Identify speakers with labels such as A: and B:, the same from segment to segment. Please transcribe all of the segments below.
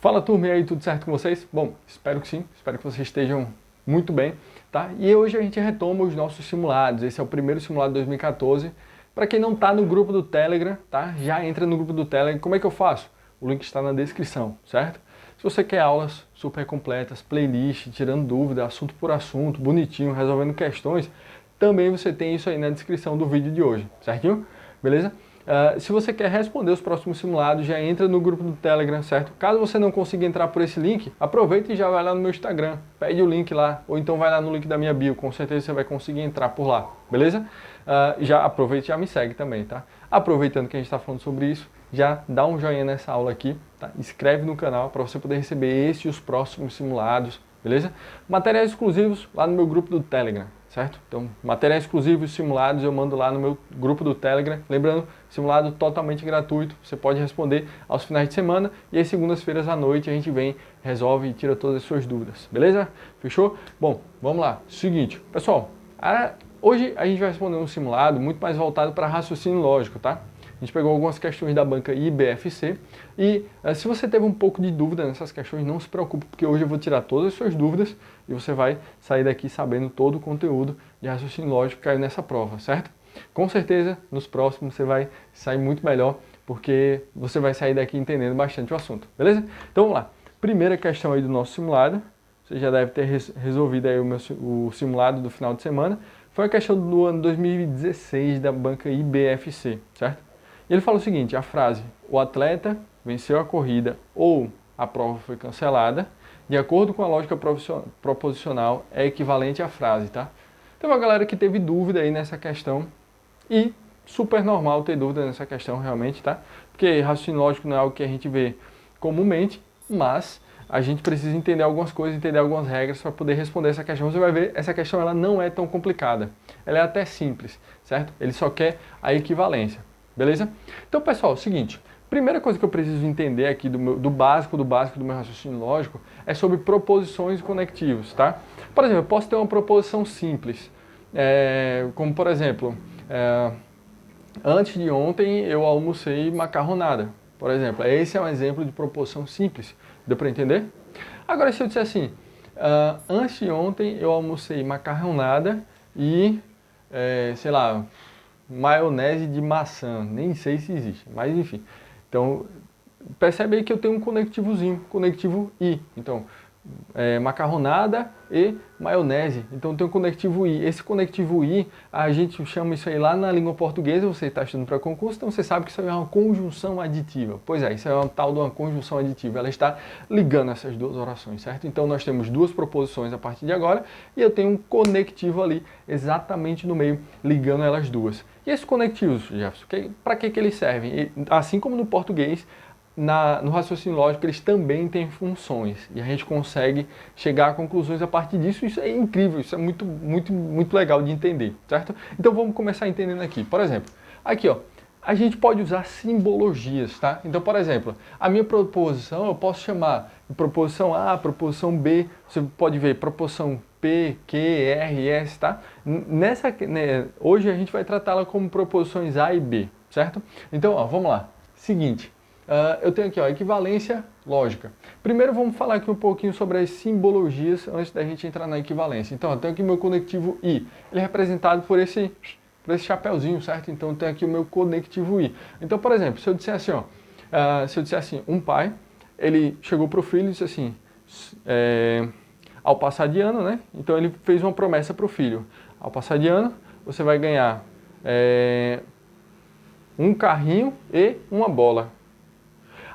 A: Fala turma, e aí, tudo certo com vocês? Bom, espero que sim, espero que vocês estejam muito bem, tá? E hoje a gente retoma os nossos simulados, esse é o primeiro simulado de 2014. Para quem não está no grupo do Telegram, tá? Já entra no grupo do Telegram. Como é que eu faço? O link está na descrição, certo? Se você quer aulas super completas, playlist, tirando dúvida, assunto por assunto, bonitinho, resolvendo questões, também você tem isso aí na descrição do vídeo de hoje, certinho? Beleza? Se você quer responder os próximos simulados, já entra no grupo do Telegram, certo? Caso você não consiga entrar por esse link, aproveita e já vai lá no meu Instagram, pede o link lá, ou então vai lá no link da minha bio, com certeza você vai conseguir entrar por lá, beleza? Já aproveita e já me segue também, tá? Aproveitando que a gente está falando sobre isso, já dá um joinha nessa aula aqui, tá? Inscreve no canal para você poder receber esse e os próximos simulados, beleza? Materiais exclusivos lá no meu grupo do Telegram, certo? Então, materiais exclusivos simulados eu mando lá no meu grupo do Telegram. Lembrando, simulado totalmente gratuito, você pode responder aos finais de semana e às segundas-feiras à noite a gente vem, resolve e tira todas as suas dúvidas, beleza? Fechou? Bom, vamos lá. Seguinte, pessoal, hoje a gente vai responder um simulado muito mais voltado para raciocínio lógico, tá? A gente pegou algumas questões da banca IBFC e se você teve um pouco de dúvida nessas questões, não se preocupe, porque hoje eu vou tirar todas as suas dúvidas e você vai sair daqui sabendo todo o conteúdo de raciocínio lógico que caiu nessa prova, certo? Com certeza, nos próximos você vai sair muito melhor, porque você vai sair daqui entendendo bastante o assunto, beleza? Então vamos lá. Primeira questão aí do nosso simulado, você já deve ter resolvido aí o simulado do final de semana, foi a questão do ano 2016 da banca IBFC, certo? E ele fala o seguinte, a frase, o atleta venceu a corrida ou a prova foi cancelada, de acordo com a lógica proposicional, é equivalente à frase, tá? Tem uma galera que teve dúvida aí nessa questão e super normal ter dúvida nessa questão realmente, tá? Porque raciocínio lógico não é algo que a gente vê comumente, mas a gente precisa entender algumas coisas, entender algumas regras para poder responder essa questão. Você vai ver, essa questão ela não é tão complicada, ela é até simples, certo? Ele só quer a equivalência. Beleza? Então, pessoal, é o seguinte, primeira coisa que eu preciso entender aqui do básico do meu raciocínio lógico é sobre proposições e conectivos, tá? Por exemplo, eu posso ter uma proposição simples, como por exemplo, antes de ontem eu almocei macarronada, por exemplo. Esse é um exemplo de proposição simples, deu para entender? Agora, se eu disser assim, antes de ontem eu almocei macarronada e, sei lá, maionese de maçã, nem sei se existe, mas enfim. Então, percebe aí que eu tenho um conectivozinho, conectivo I. Então, macarronada e maionese. Então tem um conectivo I. Esse conectivo I, a gente chama isso aí lá na língua portuguesa, você está estudando para concurso, então você sabe que isso aí é uma conjunção aditiva. Pois é, isso é uma tal de uma conjunção aditiva. Ela está ligando essas duas orações, certo? Então nós temos duas proposições a partir de agora e eu tenho um conectivo ali exatamente no meio, ligando elas duas. E esses conectivos, Jefferson, para que eles servem? E, assim como no português, no raciocínio lógico eles também têm funções e a gente consegue chegar a conclusões a partir disso. Isso é incrível, isso é muito legal de entender, certo? Então vamos começar entendendo aqui. Por exemplo, aqui ó, a gente pode usar simbologias, tá? Então, por exemplo, a minha proposição eu posso chamar de proposição A, proposição B, você pode ver proposição P, Q, R, S, tá? Hoje a gente vai tratá-la como proposições A e B, certo? Então, ó, vamos lá. Seguinte. Eu tenho aqui ó, equivalência lógica. Primeiro vamos falar aqui um pouquinho sobre as simbologias antes da gente entrar na equivalência. Então eu tenho aqui o meu conectivo I. Ele é representado por esse chapeuzinho, certo? Então eu tenho aqui o meu conectivo I. Então, por exemplo, se eu disser assim, ó, um pai, ele chegou para o filho e disse assim, ao passar de ano, né? Então ele fez uma promessa para o filho. Ao passar de ano, você vai ganhar um carrinho e uma bola.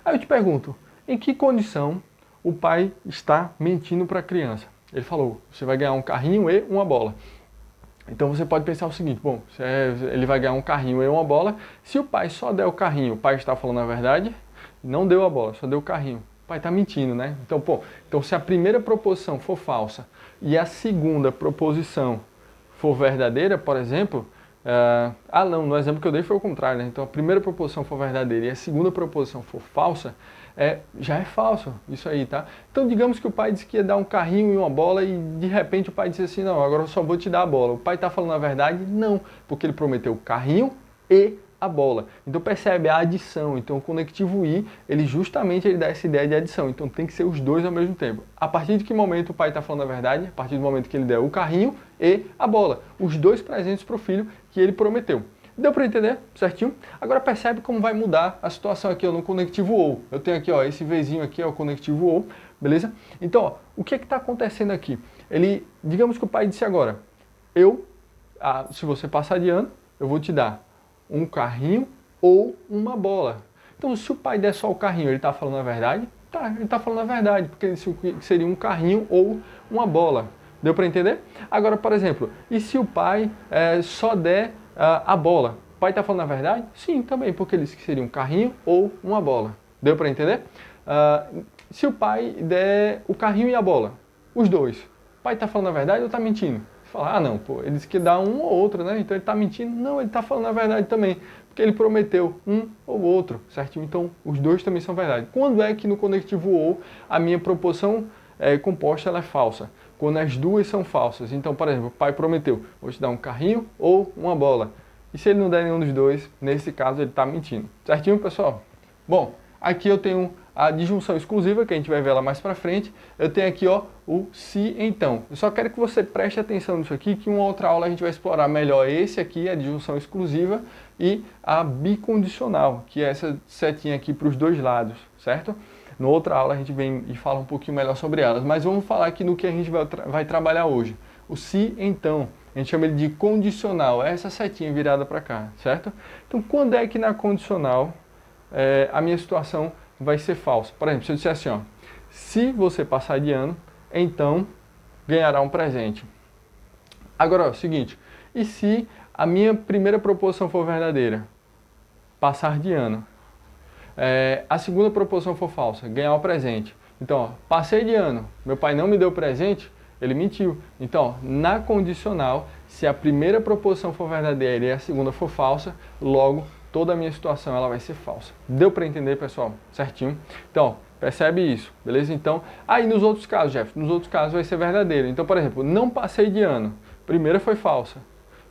A: Aí eu te pergunto, em que condição o pai está mentindo para a criança? Ele falou, você vai ganhar um carrinho e uma bola. Então você pode pensar o seguinte, bom, ele vai ganhar um carrinho e uma bola, se o pai só der o carrinho, o pai está falando a verdade, não deu a bola, só deu o carrinho. O pai está mentindo, né? Então se a primeira proposição for falsa e a segunda proposição for verdadeira, por exemplo, não, no exemplo que eu dei foi o contrário, né? Então a primeira proposição for verdadeira e a segunda proposição for falsa, já é falso isso aí, tá? Então digamos que o pai disse que ia dar um carrinho e uma bola e de repente o pai disse assim, não, agora eu só vou te dar a bola. O pai está falando a verdade? Não, porque ele prometeu o carrinho e a bola. Então percebe a adição. Então o conectivo I, ele dá essa ideia de adição. Então tem que ser os dois ao mesmo tempo. A partir de que momento o pai está falando a verdade? A partir do momento que ele der o carrinho e a bola. Os dois presentes para o filho que ele prometeu. Deu para entender certinho? Agora percebe como vai mudar a situação aqui ó, no conectivo OU. Eu tenho aqui ó, esse Vzinho aqui é o conectivo OU, beleza? Então ó, o que está acontecendo aqui? Digamos que o pai disse agora, se você passar de ano, eu vou te dar um carrinho ou uma bola. Então se o pai der só o carrinho, ele está falando a verdade? Tá, ele está falando a verdade, porque isso seria um carrinho ou uma bola. Deu para entender? Agora, por exemplo, e se o pai só der a bola? O pai está falando a verdade? Sim, também, porque ele disse que seria um carrinho ou uma bola. Deu para entender? Se o pai der o carrinho e a bola, os dois, o pai está falando a verdade ou está mentindo? Fala, ah não, pô, ele disse que dá um ou outro, né? Então ele está mentindo? Não, ele está falando a verdade também, porque ele prometeu um ou outro, certinho? Então os dois também são verdade. Quando é que no conectivo OU a minha proposição composta ela é falsa? Quando as duas são falsas. Então, por exemplo, o pai prometeu, vou te dar um carrinho ou uma bola. E se ele não der nenhum dos dois, nesse caso ele está mentindo. Certinho, pessoal? Bom, aqui eu tenho a disjunção exclusiva, que a gente vai ver ela mais para frente. Eu tenho aqui ó, o se então. Eu só quero que você preste atenção nisso aqui, que em uma outra aula a gente vai explorar melhor esse aqui, a disjunção exclusiva, e a bicondicional, que é essa setinha aqui para os dois lados, certo? Na outra aula a gente vem e fala um pouquinho melhor sobre elas, mas vamos falar aqui no que a gente vai trabalhar hoje. O se então, a gente chama ele de condicional, é essa setinha virada para cá, certo? Então quando é que na condicional a minha situação vai ser falsa? Por exemplo, se eu disser assim, ó, se você passar de ano, então ganhará um presente. Agora, ó, é o seguinte, e se a minha primeira proposição for verdadeira? Passar de ano. A segunda proposição for falsa, ganhar um presente. Então, ó, passei de ano, meu pai não me deu presente, ele mentiu. Então, ó, na condicional, se a primeira proposição for verdadeira e a segunda for falsa, logo toda a minha situação ela vai ser falsa. Deu para entender, pessoal? Certinho? Então, ó, percebe isso, beleza? Então, aí nos outros casos, Jeff, nos outros casos vai ser verdadeiro. Então, por exemplo, não passei de ano, primeira foi falsa.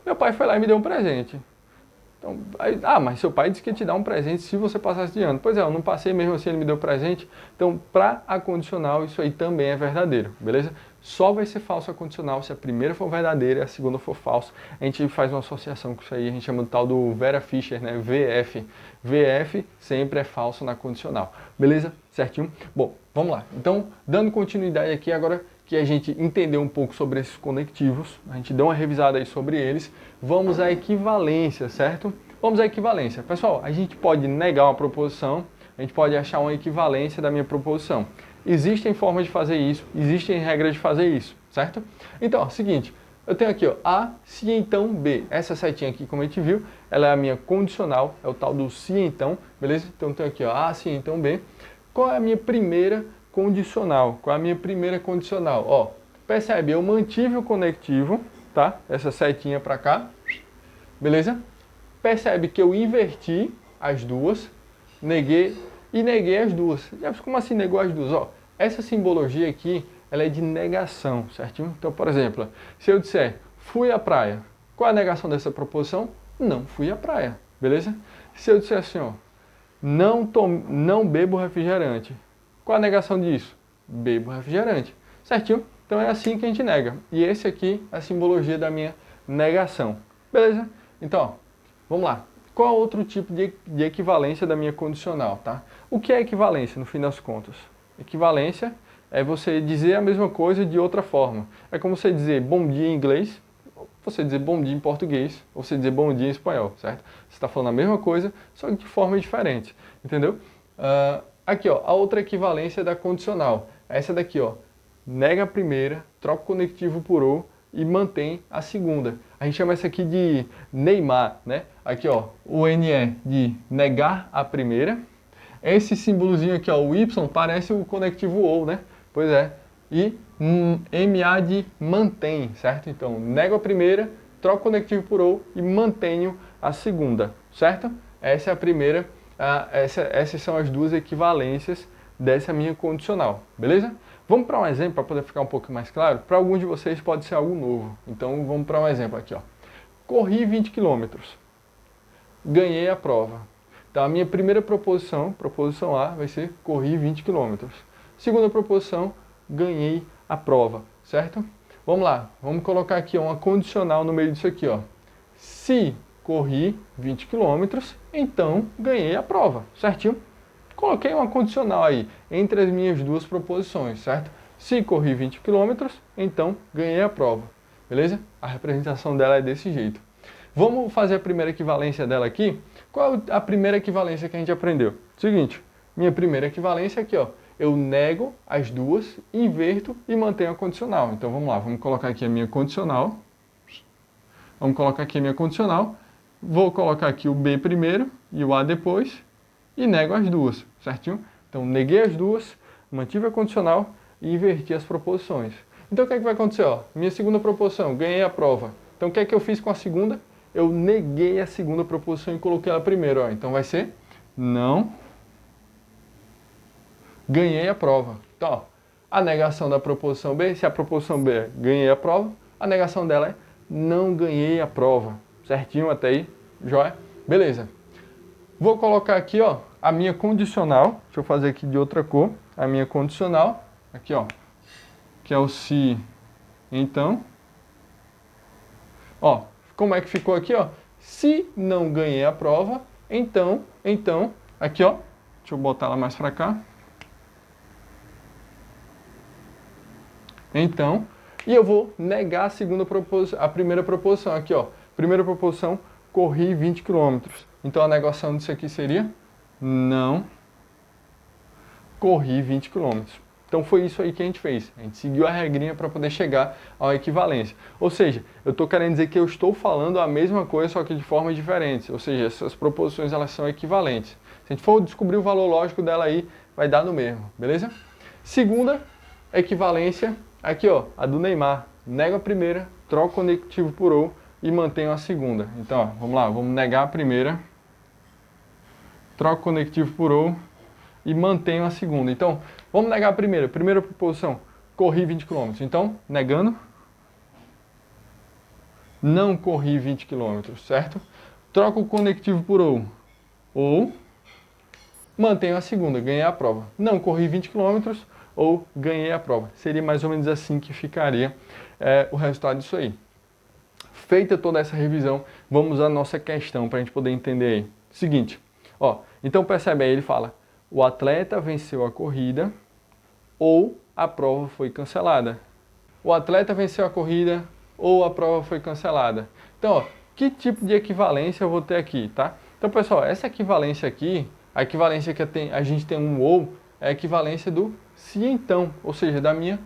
A: Meu pai foi lá e me deu um presente. Então, mas seu pai disse que ia te dar um presente se você passasse de ano. Pois é, eu não passei mesmo assim, ele me deu presente. Então, para a condicional, isso aí também é verdadeiro, beleza? Só vai ser falso a condicional se a primeira for verdadeira e a segunda for falsa. A gente faz uma associação com isso aí, a gente chama do tal do Vera Fischer, né? VF. VF sempre é falso na condicional, beleza? Certinho? Bom, vamos lá. Então, dando continuidade aqui agora, que a gente entendeu um pouco sobre esses conectivos, a gente deu uma revisada aí sobre eles, vamos à equivalência, certo? Vamos à equivalência. Pessoal, a gente pode negar uma proposição, a gente pode achar uma equivalência da minha proposição. Existem formas de fazer isso, existem regras de fazer isso, certo? Então, ó, seguinte, eu tenho aqui ó, A, se então B. Essa setinha aqui, como a gente viu, ela é a minha condicional, é o tal do se então, beleza? Então eu tenho aqui ó, A, se então B. Qual é a minha primeira condicional? Qual é a minha primeira condicional? Ó, percebe, eu mantive o conectivo, tá? Essa setinha para cá, beleza? Percebe que eu inverti as duas, neguei as duas. Como assim negou as duas? Ó, essa simbologia aqui, ela é de negação, certinho? Então, por exemplo, se eu disser, fui à praia, qual é a negação dessa proposição? Não fui à praia, beleza? Se eu disser assim, ó, não bebo refrigerante, qual a negação disso? Bebo refrigerante, certinho? Então é assim que a gente nega. E esse aqui é a simbologia da minha negação, beleza? Então, ó, vamos lá. Qual é outro tipo de equivalência da minha condicional, tá? O que é equivalência, no fim das contas? Equivalência é você dizer a mesma coisa de outra forma. É como você dizer bom dia em inglês, você dizer bom dia em português, ou você dizer bom dia em espanhol, certo? Você está falando a mesma coisa, só que de forma diferente, entendeu? Aqui, ó, a outra equivalência da condicional. Essa daqui, ó, nega a primeira, troca o conectivo por ou e mantém a segunda. A gente chama essa aqui de neimar, né? Aqui, ó, o N é de negar a primeira. Esse símbolozinho aqui, ó, o Y, parece o conectivo ou, né? Pois é. E MA de mantém, certo? Então, nego a primeira, troco o conectivo por ou e mantenho a segunda, certo? Essa é a primeira, essas são as duas equivalências dessa minha condicional, beleza? Vamos para um exemplo para poder ficar um pouco mais claro. Para alguns de vocês pode ser algo novo. Então, vamos para um exemplo aqui, ó. Corri 20 km. ganhei a prova. Então, a minha primeira proposição, proposição A, vai ser corri 20 km. Segunda proposição, ganhei a prova, certo? Vamos lá, vamos colocar aqui uma condicional no meio disso aqui, ó. Se corri 20 km, então ganhei a prova, certinho? Coloquei uma condicional aí, entre as minhas duas proposições, certo? Se corri 20 km, então ganhei a prova, beleza? A representação dela é desse jeito. Vamos fazer a primeira equivalência dela aqui. Qual é a primeira equivalência que a gente aprendeu? Seguinte, minha primeira equivalência aqui, ó. Eu nego as duas, inverto e mantenho a condicional. Então vamos lá, vamos colocar aqui a minha condicional. Vamos colocar aqui a minha condicional. Vou colocar aqui o B primeiro e o A depois. E nego as duas, certinho? Então neguei as duas, mantive a condicional e inverti as proposições. Então o que é que vai acontecer? Ó? Minha segunda proposição, ganhei a prova. Então o que é que eu fiz com a segunda? Eu neguei a segunda proposição e coloquei ela primeiro. Ó. Então vai ser não ganhei a prova. Então, ó, a negação da proposição B, se a proposição B é ganhei a prova, a negação dela é não ganhei a prova. Certinho até aí? Joia? Beleza. Vou colocar aqui, ó, a minha condicional. Deixa eu fazer aqui de outra cor. A minha condicional. Aqui, ó. Que é o se, então. Ó, como é que ficou aqui, ó? Se não ganhei a prova, então, aqui, ó. Deixa eu botar ela mais pra cá. Então, e eu vou negar a segunda proposição, a primeira proposição aqui, ó. Primeira proposição, corri 20 km. Então a negação disso aqui seria não corri 20 km. Então foi isso aí que a gente fez. A gente seguiu a regrinha para poder chegar a uma equivalência. Ou seja, eu estou querendo dizer que eu estou falando a mesma coisa, só que de formas diferentes. Ou seja, essas proposições elas são equivalentes. Se a gente for descobrir o valor lógico dela aí, vai dar no mesmo, beleza? Segunda equivalência, aqui ó, a do Neymar. Nego a primeira, troco o conectivo por ou e mantenho a segunda. Então, ó, vamos lá, vamos negar a primeira, troco o conectivo por ou e mantenho a segunda. Então, vamos negar a primeira. Primeira proposição, corri 20 km. Então, negando, não corri 20 km, certo? Troco o conectivo por ou mantenho a segunda, ganhei a prova. Não corri 20 km ou ganhei a prova. Seria mais ou menos assim que ficaria o resultado disso aí. Feita toda essa revisão, vamos à nossa questão para a gente poder entender aí. Seguinte, ó, então percebe aí, ele fala, o atleta venceu a corrida ou a prova foi cancelada. O atleta venceu a corrida ou a prova foi cancelada. Então, ó, que tipo de equivalência eu vou ter aqui, tá? Então, pessoal, essa equivalência aqui, a equivalência que a gente tem um ou, é a equivalência do se então, ou seja, da minha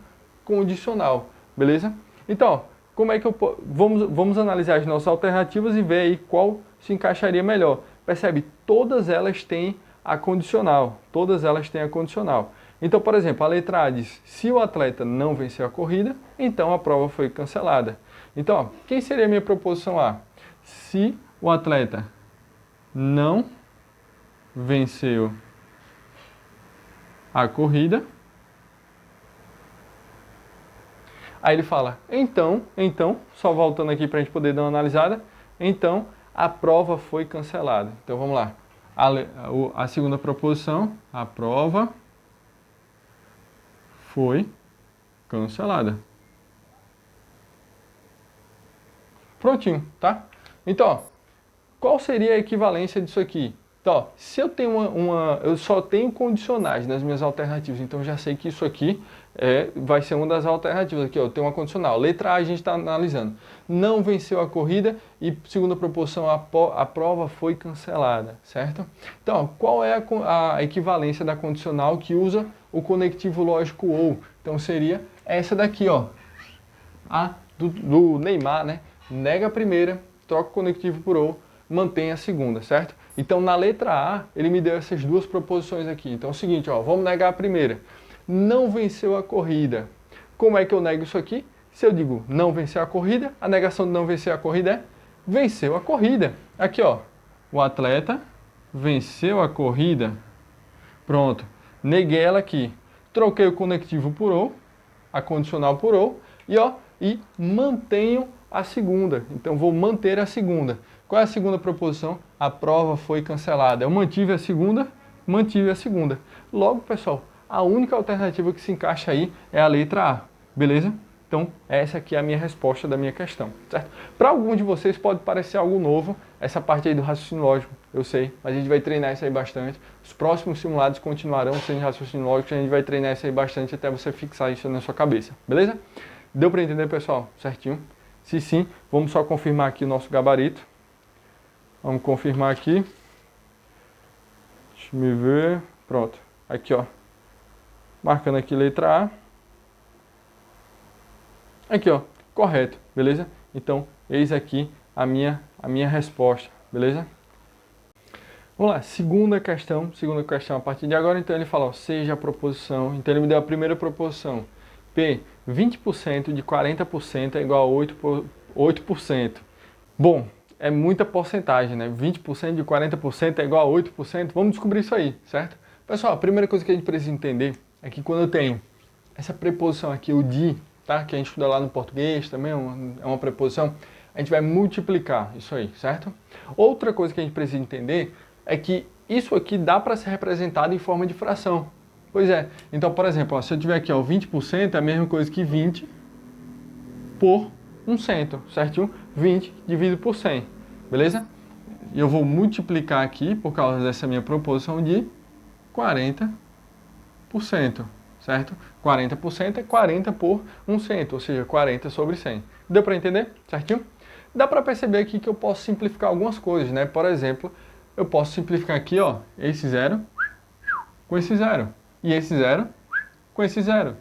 A: condicional, beleza? Então, ó, como é que eu vamos analisar as nossas alternativas e ver aí qual se encaixaria melhor. Percebe? Todas elas têm a condicional. Todas elas têm a condicional. Então, por exemplo, a letra A diz, se o atleta não venceu a corrida, então a prova foi cancelada. Então, ó, quem seria a minha proposição A? Se o atleta não venceu a corrida, aí ele fala, então, só voltando aqui para a gente poder dar uma analisada, então a prova foi cancelada. Então vamos lá, a segunda proposição, a prova foi cancelada. Prontinho, tá? Então, ó, qual seria a equivalência disso aqui? Então, ó, se eu tenho eu só tenho condicionais nas minhas alternativas, então eu já sei que isso aqui vai ser uma das alternativas. Aqui, ó, eu tenho uma condicional. Letra A a gente está analisando. Não venceu a corrida e, segunda proposição, a prova foi cancelada, certo? Então, ó, qual é a equivalência da condicional que usa o conectivo lógico ou? Então, seria essa daqui, ó, a do Neymar, né? Nega a primeira, troca o conectivo por ou, mantém a segunda, certo? Então, na letra A, ele me deu essas duas proposições aqui. Então, é o seguinte, ó, vamos negar a primeira. Não venceu a corrida. Como é que eu nego isso aqui? Se eu digo não venceu a corrida, a negação de não vencer a corrida é venceu a corrida. Aqui, ó, o atleta venceu a corrida. Pronto, neguei ela aqui. Troquei o conectivo por ou, a condicional por ou, e mantenho a segunda. Então, vou manter a segunda. Qual é a segunda proposição? A prova foi cancelada. Eu mantive a segunda, mantive a segunda. Logo, pessoal, a única alternativa que se encaixa aí é a letra A, beleza? Então, essa aqui é a minha resposta da minha questão, certo? Para alguns de vocês pode parecer algo novo, essa parte aí do raciocínio lógico, eu sei, mas a gente vai treinar isso aí bastante. Os próximos simulados continuarão sendo de raciocínio lógico, a gente vai treinar isso aí bastante até você fixar isso na sua cabeça, beleza? Deu para entender, pessoal? Certinho? Se sim, vamos só confirmar aqui o nosso gabarito. Vamos confirmar aqui. Deixa eu ver. Pronto. Aqui, ó. Marcando aqui letra A. Aqui, ó. Correto. Beleza? Então, eis aqui a minha resposta. Beleza? Vamos lá. Segunda questão a partir de agora. Então, ele fala, ó, seja a proposição. Então, ele me deu a primeira proposição. P, 20% de 40% é igual a 8%. Bom, é muita porcentagem, né? 20% de 40% é igual a 8%. Vamos descobrir isso aí, certo? Pessoal, a primeira coisa que a gente precisa entender é que quando eu tenho essa preposição aqui, o de, tá? Que a gente estuda lá no português também, é uma preposição, a gente vai multiplicar isso aí, certo? Outra coisa que a gente precisa entender é que isso aqui dá para ser representado em forma de fração. Pois é. Então, por exemplo, ó, se eu tiver aqui ó, 20% é a mesma coisa que 20 por 100, certinho? 20 dividido por 100, beleza? E eu vou multiplicar aqui, por causa dessa minha proposição, de 40%, certo? 40% é 40 por 100, ou seja, 40 sobre 100. Deu para entender? Certinho? Dá para perceber aqui que eu posso simplificar algumas coisas, né? Por exemplo, eu posso simplificar aqui, ó, esse zero com esse zero. E esse zero com esse zero.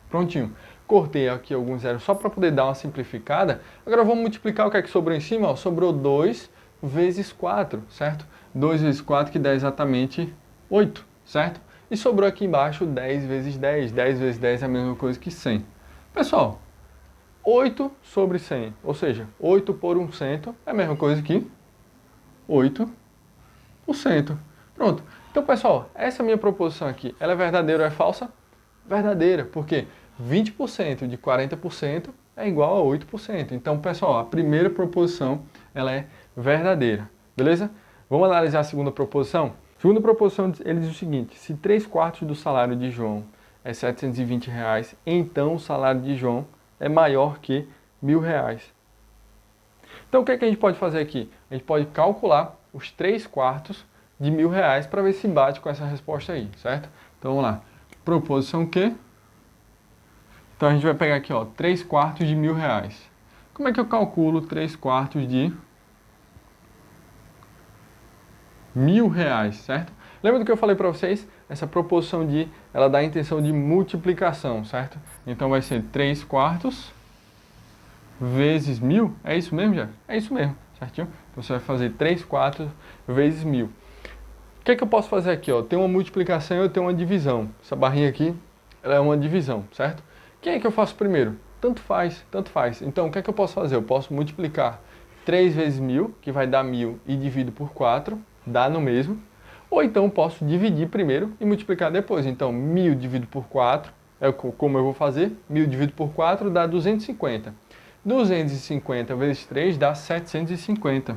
A: Prontinho. Cortei aqui alguns zeros só para poder dar uma simplificada. Agora vamos multiplicar o que é que sobrou em cima. Ó. Sobrou 2 vezes 4, certo? 2 vezes 4 que dá exatamente 8, certo? E sobrou aqui embaixo 10 vezes 10. 10 vezes 10 é a mesma coisa que 100. Pessoal, 8 sobre 100, ou seja, 8 por 100 é a mesma coisa que 8%. Pronto. Então, pessoal, essa minha proposição aqui, ela é verdadeira ou é falsa? Verdadeira, porque 20% de 40% é igual a 8%. Então, pessoal, a primeira proposição, ela é verdadeira, beleza? Vamos analisar a segunda proposição? A segunda proposição, ele diz o seguinte, se 3/4 do salário de João é R$720, então o salário de João é maior que R$1.000. Então, o que é que a gente pode fazer aqui? A gente pode calcular os 3/4 de R$1.000 para ver se bate com essa resposta aí, certo? Então vamos lá. Proposição Q. Então a gente vai pegar aqui, ó, 3/4 de R$1.000. Como é que eu calculo 3/4 de R$1.000, certo? Lembra do que eu falei para vocês? Essa proposição de, ela dá a intenção de multiplicação, certo? Então vai ser 3/4 vezes 1.000. É isso mesmo, já? É isso mesmo, certinho? Então você vai fazer 3/4 vezes 1.000. O que é que eu posso fazer aqui? Ó? Tem uma multiplicação e eu tenho uma divisão. Essa barrinha aqui, ela é uma divisão, certo? Quem é que eu faço primeiro? Tanto faz, tanto faz. Então, o que é que eu posso fazer? Eu posso multiplicar 3 vezes 1.000, que vai dar 1.000, e divido por 4, dá no mesmo. Ou então, posso dividir primeiro e multiplicar depois. Então, 1.000 dividido por 4, é como eu vou fazer. 1.000 dividido por 4 dá 250. 250 vezes 3 dá 750.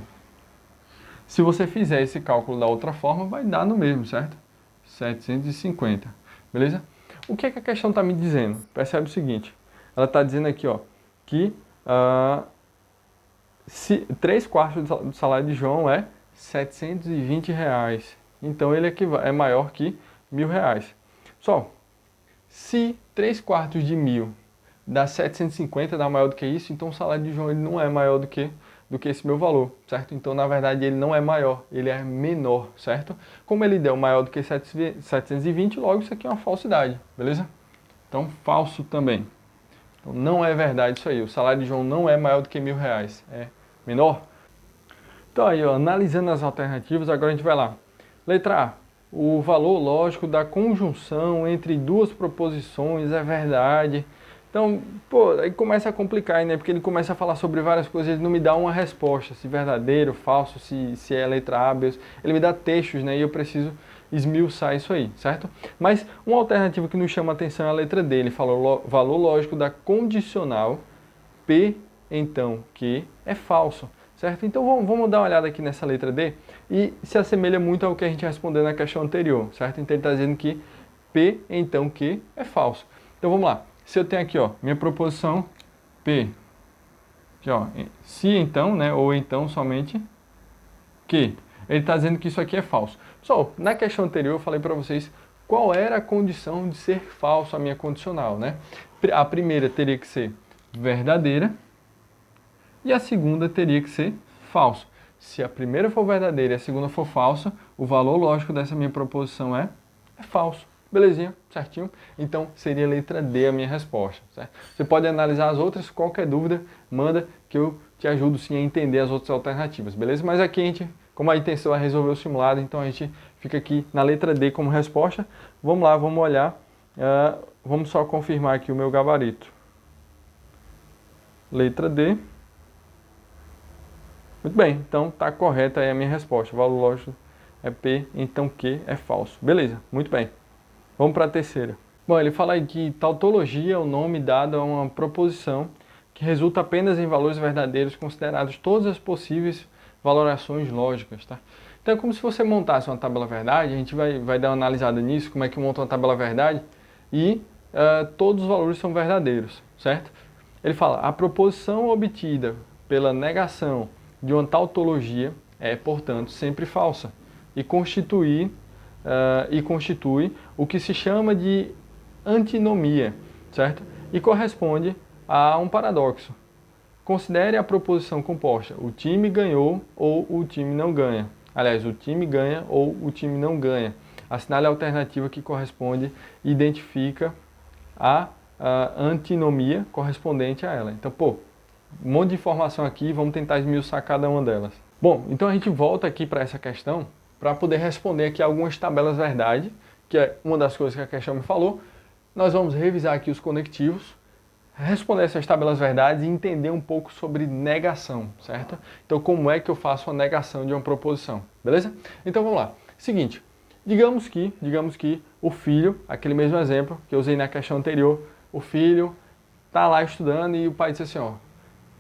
A: Se você fizer esse cálculo da outra forma, vai dar no mesmo, certo? 750, beleza? O que é que a questão está me dizendo? Percebe o seguinte, ela está dizendo aqui, ó, que 3/4 do salário de João é R$720. Então, ele é maior que R$1.000. Pessoal, se 3/4 de 1.000 dá 750, dá maior do que isso, então o salário de João ele não é maior do que esse meu valor, certo? Então, na verdade, ele não é maior, ele é menor, certo? Como ele deu maior do que 720, logo isso aqui é uma falsidade, beleza? Então, falso também. Então, não é verdade isso aí, o salário de João não é maior do que R$1.000, é menor. Então, aí, ó, analisando as alternativas, agora a gente vai lá. Letra A, o valor lógico da conjunção entre duas proposições é verdade. Então, pô, aí começa a complicar, né? Porque ele começa a falar sobre várias coisas, ele não me dá uma resposta, se verdadeiro, falso, se é letra A, B, ele me dá textos, né? E eu preciso esmiuçar isso aí, certo? Mas uma alternativa que nos chama a atenção é a letra D, ele falou valor lógico da condicional P, então, Q é falso. certo? Então vamos dar uma olhada aqui nessa letra D e se assemelha muito ao que a gente respondeu na questão anterior, certo? Então ele está dizendo que P, então Q é falso. Então vamos lá, se eu tenho aqui, ó, minha proposição P, aqui, ó, se então, né, ou então somente Q, ele está dizendo que isso aqui é falso. Pessoal, na questão anterior eu falei para vocês qual era a condição de ser falso a minha condicional, né? A primeira teria que ser verdadeira e a segunda teria que ser falso. Se a primeira for verdadeira e a segunda for falsa, o valor lógico dessa minha proposição é falso. Belezinha? Certinho? Então seria a letra D a minha resposta, certo? Você pode analisar as outras, qualquer dúvida, manda que eu te ajudo sim a entender as outras alternativas, beleza? Mas aqui a gente, como a intenção é resolver o simulado, então a gente fica aqui na letra D como resposta. Vamos lá, vamos olhar. Vamos só confirmar aqui o meu gabarito. Letra D. Muito bem, então está correta aí a minha resposta. O valor lógico é P, então Q é falso. Beleza, muito bem. Vamos para a terceira. Bom, ele fala aí que tautologia é o nome dado a uma proposição que resulta apenas em valores verdadeiros considerados todas as possíveis valorações lógicas, tá? Então é como se você montasse uma tabela verdade, a gente vai dar uma analisada nisso, como é que monta uma tabela verdade, e todos os valores são verdadeiros, certo? Ele fala, a proposição obtida pela negação de uma tautologia é, portanto, sempre falsa e constitui o que se chama de antinomia, certo? E corresponde a um paradoxo. Considere a proposição composta, o time ganhou ou o time não ganha. Aliás, o time ganha ou o time não ganha. Assinale a alternativa que corresponde e identifica a antinomia correspondente a ela. Então, pô, um monte de informação aqui, vamos tentar esmiuçar cada uma delas. Bom, então a gente volta aqui para essa questão para poder responder aqui algumas tabelas verdade, que é uma das coisas que a questão me falou. Nós vamos revisar aqui os conectivos, responder essas tabelas verdades e entender um pouco sobre negação, certo? Então, como é que eu faço a negação de uma proposição, beleza? Então, vamos lá. Seguinte, digamos que o filho, aquele mesmo exemplo que eu usei na questão anterior, o filho está lá estudando e o pai disse assim, ó,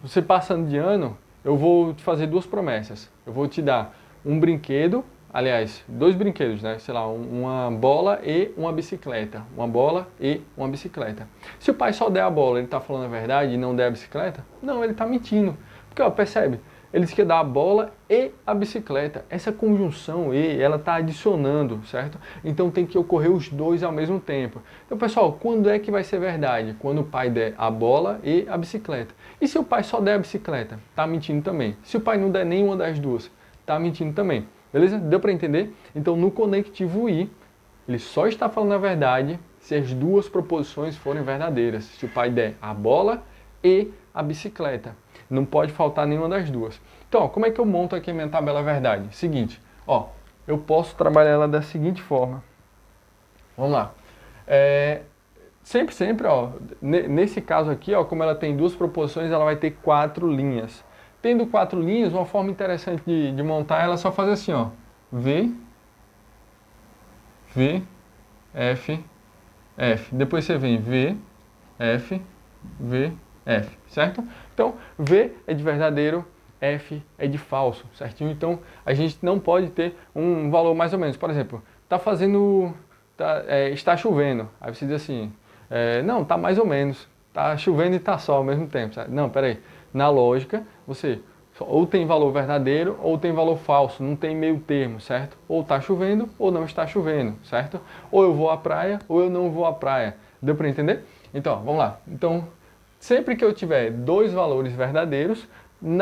A: você passando de ano, eu vou te fazer duas promessas. Eu vou te dar um brinquedo, aliás, dois brinquedos, né? Sei lá, uma bola e uma bicicleta. Uma bola e uma bicicleta. Se o pai só der a bola, ele está falando a verdade e não der a bicicleta? Não, ele está mentindo. Porque, ó, percebe? Ele disse que ia dar a bola e a bicicleta. Essa conjunção e, ela está adicionando, certo? Então tem que ocorrer os dois ao mesmo tempo. Então, pessoal, quando é que vai ser verdade? Quando o pai der a bola e a bicicleta. E se o pai só der a bicicleta? Está mentindo também. Se o pai não der nenhuma das duas, está mentindo também. Beleza? Deu para entender? Então, no conectivo I, ele só está falando a verdade se as duas proposições forem verdadeiras. Se o pai der a bola e a bicicleta. Não pode faltar nenhuma das duas. Então, ó, como é que eu monto aqui a minha tabela verdade? Seguinte, ó, eu posso trabalhar ela da seguinte forma. Vamos lá. Sempre, ó, nesse caso aqui, ó, como ela tem duas proposições, ela vai ter 4 linhas. Tendo 4 linhas, uma forma interessante de montar ela é só fazer assim, ó. V, F, F. Depois você vem V, F, V, F, certo? Então, V é de verdadeiro, F é de falso, certinho? Então, a gente não pode ter um valor mais ou menos. Por exemplo, está chovendo. Aí você diz assim, não, tá mais ou menos. Tá chovendo e tá sol ao mesmo tempo, certo? Não, peraí. Na lógica, você ou tem valor verdadeiro ou tem valor falso, não tem meio termo, certo? Ou está chovendo ou não está chovendo, certo? Ou eu vou à praia ou eu não vou à praia. Deu para entender? Então, vamos lá. Então, sempre que eu tiver dois valores verdadeiros, no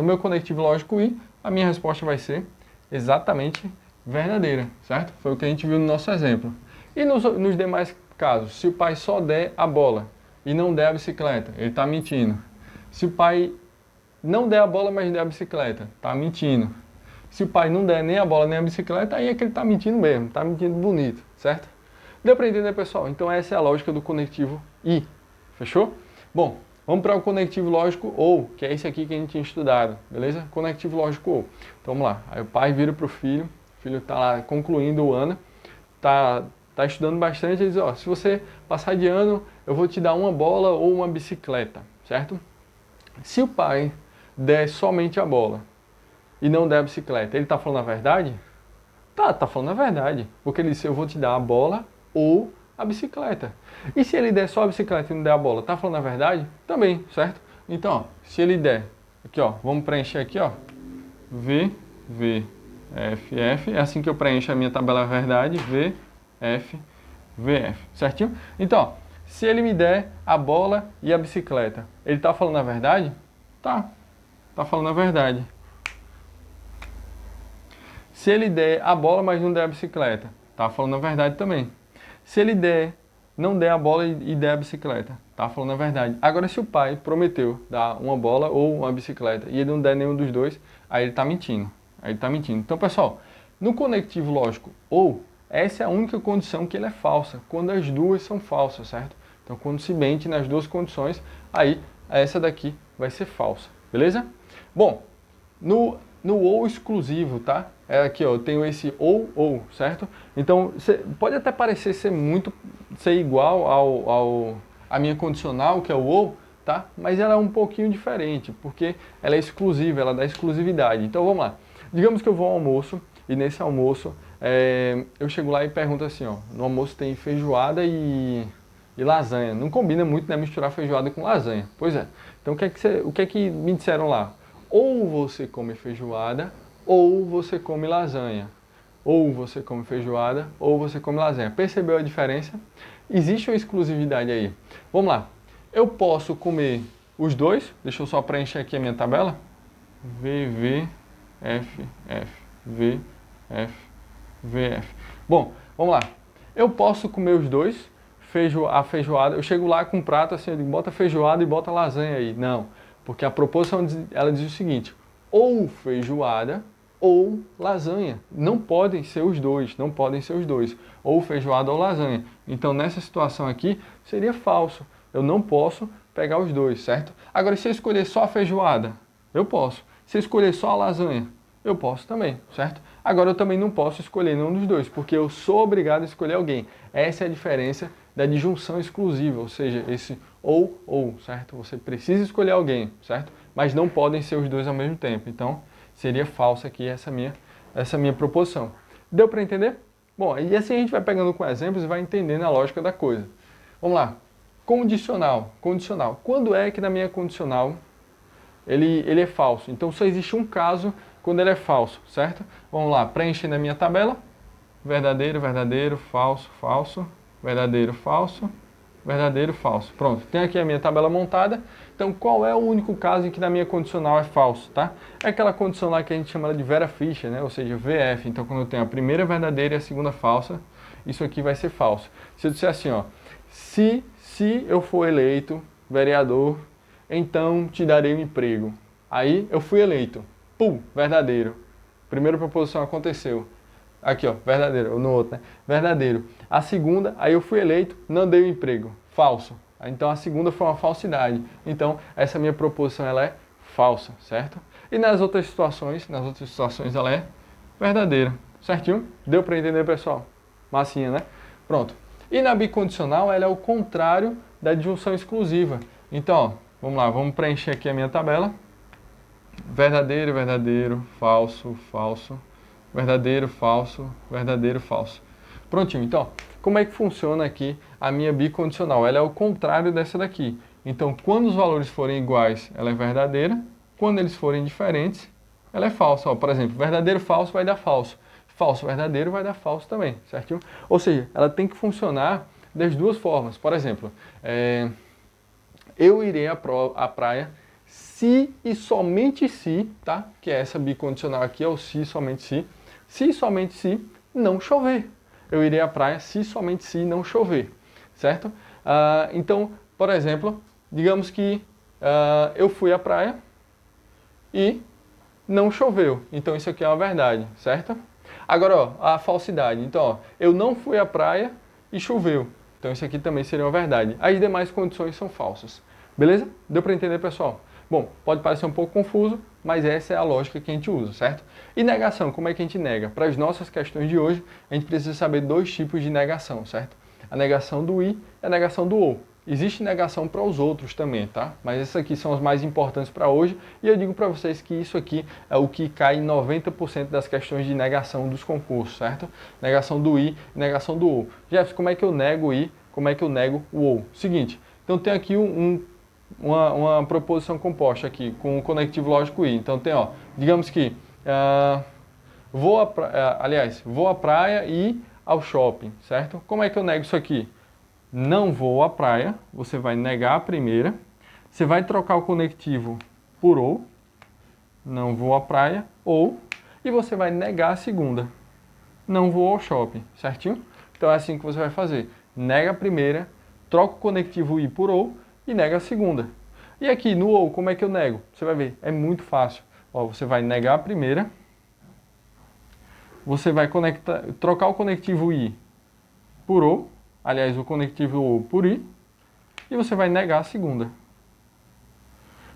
A: meu conectivo lógico I, a minha resposta vai ser exatamente verdadeira, certo? Foi o que a gente viu no nosso exemplo. E nos demais casos, se o pai só der a bola e não der a bicicleta, ele está mentindo. Se o pai não der a bola, mas der a bicicleta, está mentindo. Se o pai não der nem a bola nem a bicicleta, aí é que ele está mentindo mesmo, está mentindo bonito, certo? Deu para entender, pessoal? Então essa é a lógica do conectivo I, fechou? Bom, vamos para o conectivo lógico OU, que é esse aqui que a gente tinha estudado, beleza? Conectivo lógico OU. Então vamos lá, aí o pai vira para o filho está lá concluindo o ano, está estudando bastante, ele diz, ó, se você passar de ano, eu vou te dar uma bola ou uma bicicleta, certo? Se o pai der somente a bola e não der a bicicleta, ele está falando a verdade? Tá falando a verdade. Porque ele disse, eu vou te dar a bola ou a bicicleta. E se ele der só a bicicleta e não der a bola, tá falando a verdade? Também, certo? Então, ó, se ele der, aqui ó, vamos preencher aqui ó, V, V, F, F, é assim que eu preencho a minha tabela verdade, V, F, V, F, certinho? Então, ó, se ele me der a bola e a bicicleta, ele tá falando a verdade? Tá falando a verdade. Se ele der a bola, mas não der a bicicleta, tá falando a verdade também. Se ele não der a bola e der a bicicleta, tá falando a verdade. Agora, se o pai prometeu dar uma bola ou uma bicicleta e ele não der nenhum dos dois, aí ele tá mentindo. Então, pessoal, no conectivo lógico ou, essa é a única condição que ele é falsa, quando as duas são falsas, certo? Então, quando se mente nas duas condições, aí essa daqui vai ser falsa, beleza? Bom, no ou exclusivo, tá? É aqui, ó, eu tenho esse ou, certo? Então, pode até parecer ser igual a minha condicional, que é o ou, tá? Mas ela é um pouquinho diferente, porque ela é exclusiva, ela dá exclusividade. Então, vamos lá. Digamos que eu vou ao almoço, e nesse almoço, eu chego lá e pergunto assim, ó, no almoço tem feijoada e lasanha. Não combina muito, né, misturar feijoada com lasanha. Pois é. Então, o que é que me disseram lá? Ou você come feijoada, ou você come lasanha. Ou você come feijoada, ou você come lasanha. Percebeu a diferença? Existe uma exclusividade aí. Vamos lá. Eu posso comer os dois. Deixa eu só preencher aqui a minha tabela. V, V, F, F, V, F, V, F. Bom, vamos lá. Eu posso comer os dois. A feijoada. Eu chego lá com um prato assim, eu digo, bota feijoada e bota lasanha aí. Não. Porque a proposição, ela diz o seguinte, ou feijoada ou lasanha. Não podem ser os dois, ou feijoada ou lasanha. Então, nessa situação aqui, seria falso. Eu não posso pegar os dois, certo? Agora, se eu escolher só a feijoada, eu posso. Se eu escolher só a lasanha, eu posso também, certo? Agora, eu também não posso escolher nenhum dos dois, porque eu sou obrigado a escolher alguém. Essa é a diferença da disjunção exclusiva, ou seja, esse ou, certo? Você precisa escolher alguém, certo? Mas não podem ser os dois ao mesmo tempo. Então, seria falsa aqui essa minha proposição. Deu para entender? Bom, e assim a gente vai pegando com exemplos e vai entendendo a lógica da coisa. Vamos lá. Condicional. Quando é que na minha condicional ele é falso? Então, só existe um caso quando ele é falso, certo? Vamos lá, preenchendo a minha tabela. Verdadeiro, verdadeiro, falso, falso, verdadeiro, falso, verdadeiro, falso. Pronto, tem aqui a minha tabela montada. Então, qual é o único caso em que na minha condicional é falso, tá? É aquela condição lá que a gente chama de Vera Fischer, né? Ou seja, VF. Então, quando eu tenho a primeira verdadeira e a segunda falsa, isso aqui vai ser falso. Se eu disser assim, ó, se eu for eleito vereador, então te darei um emprego. Aí, eu fui eleito. Pum, verdadeiro. Primeira proposição aconteceu. Aqui, ó, verdadeiro, ou no outro, né? Verdadeiro. A segunda, aí eu fui eleito, não dei o emprego. Falso. Então a segunda foi uma falsidade. Então essa minha proposição ela é falsa, certo? E nas outras situações ela é verdadeira. Certinho? Deu para entender, pessoal? Massinha, né? Pronto. E na bicondicional ela é o contrário da disjunção exclusiva. Então, ó, vamos lá, vamos preencher aqui a minha tabela. Verdadeiro, verdadeiro, falso, falso. Verdadeiro, falso, verdadeiro, falso. Prontinho, então, como é que funciona aqui a minha bicondicional? Ela é o contrário dessa daqui. Então, quando os valores forem iguais, ela é verdadeira. Quando eles forem diferentes, ela é falsa. Ó, por exemplo, verdadeiro, falso vai dar falso. Falso, verdadeiro vai dar falso também, certinho? Ou seja, ela tem que funcionar das duas formas. Por exemplo, eu irei à praia se e somente se, tá? Que é essa bicondicional aqui, é o se e somente se não chover. Eu irei à praia se somente se não chover, certo? Então, por exemplo, digamos que eu fui à praia e não choveu. Então, isso aqui é uma verdade, certo? Agora, ó, a falsidade. Então, ó, eu não fui à praia e choveu. Então, isso aqui também seria uma verdade. As demais condições são falsas. Beleza? Deu para entender, pessoal? Bom, pode parecer um pouco confuso, mas essa é a lógica que a gente usa, certo? E negação, como é que a gente nega? Para as nossas questões de hoje, a gente precisa saber dois tipos de negação, certo? A negação do e a negação do ou. existe negação para os outros também, tá? Mas essas aqui são as mais importantes para hoje e eu digo para vocês que isso aqui é o que cai em 90% das questões de negação dos concursos, certo? Negação do I, negação do OU. Jefferson, como é que eu nego o I? Como é que eu nego o OU? Seguinte, então tem aqui uma proposição composta aqui com o conectivo lógico I. Então tem, ó, digamos que vou à praia e ao shopping, certo? Como é que eu nego isso aqui? Não vou à praia, você vai negar a primeira, você vai trocar o conectivo por ou, não vou à praia, ou, e você vai negar a segunda, não vou ao shopping, certinho? Então é assim que você vai fazer, nega a primeira, troca o conectivo I por ou e nega a segunda. E aqui no ou, como é que eu nego? Você vai ver, é muito fácil. Ó, você vai negar a primeira, você vai trocar o conectivo I por ou, aliás, o conectivo OU por I, e você vai negar a segunda.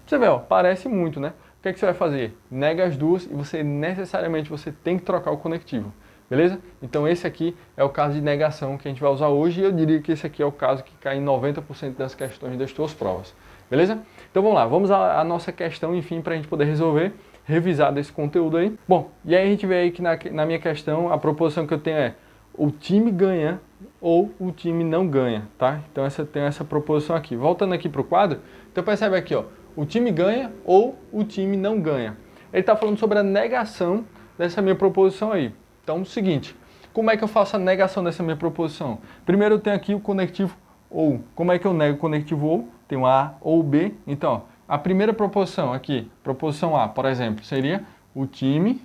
A: Você vê, ó, parece muito, né? O que é que você vai fazer? Nega as duas e você necessariamente tem que trocar o conectivo, beleza? Então esse aqui é o caso de negação que a gente vai usar hoje e eu diria que esse aqui é o caso que cai em 90% das questões das tuas provas, beleza? Então vamos lá, vamos à nossa questão, enfim, para a gente poder resolver, revisar desse conteúdo aí. Bom, e aí a gente vê aí que na minha questão a proposição que eu tenho é o time ganha ou o time não ganha, tá? Então tem essa proposição aqui. Voltando aqui para o quadro, então percebe aqui, ó, o time ganha ou o time não ganha. Ele está falando sobre a negação dessa minha proposição aí. Então, o seguinte, como é que eu faço a negação dessa minha proposição? Primeiro eu tenho aqui o conectivo ou. Como é que eu nego o conectivo ou? Tem o A ou B. Então, ó, a primeira proposição aqui, proposição A, por exemplo, seria o time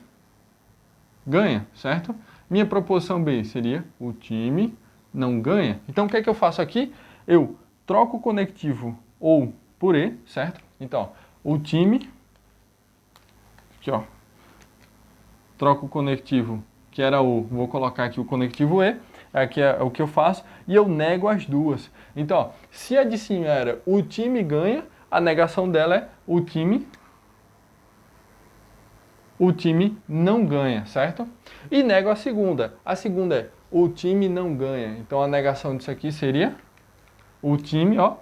A: ganha, certo? Minha proposição B seria o time não ganha. Então, o que é que eu faço aqui? Eu troco o conectivo ou por E, certo? Então, o time, aqui ó, troco o conectivo que era o, vou colocar aqui o conectivo E, aqui é o que eu faço, e eu nego as duas. Então, ó, se a de cima era o time ganha, a negação dela é o time não ganha, certo? E nego a segunda. A segunda é o time não ganha. Então a negação disso aqui seria o time, ó,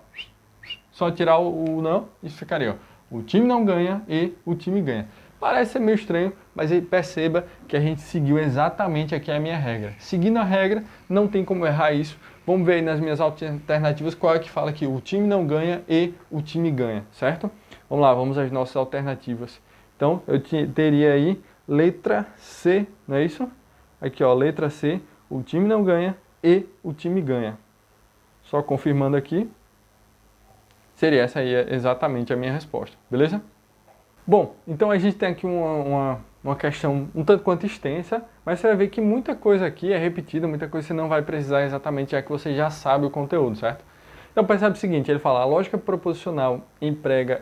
A: só tirar o não, isso ficaria, ó, o time não ganha e o time ganha. Parece ser meio estranho, mas aí perceba que a gente seguiu exatamente aqui a minha regra. Seguindo a regra, não tem como errar isso. Vamos ver aí nas minhas alternativas qual é que fala que o time não ganha e o time ganha, certo? Vamos lá, vamos às nossas alternativas. Então, eu teria aí letra C, não é isso? Aqui, ó, letra C, o time não ganha e o time ganha. Só confirmando aqui, seria essa aí exatamente a minha resposta, beleza? Bom, então a gente tem aqui uma questão um tanto quanto extensa, mas você vai ver que muita coisa aqui é repetida, muita coisa você não vai precisar exatamente, já que você já sabe o conteúdo, certo? Então percebe o seguinte, ele fala, a lógica proposicional emprega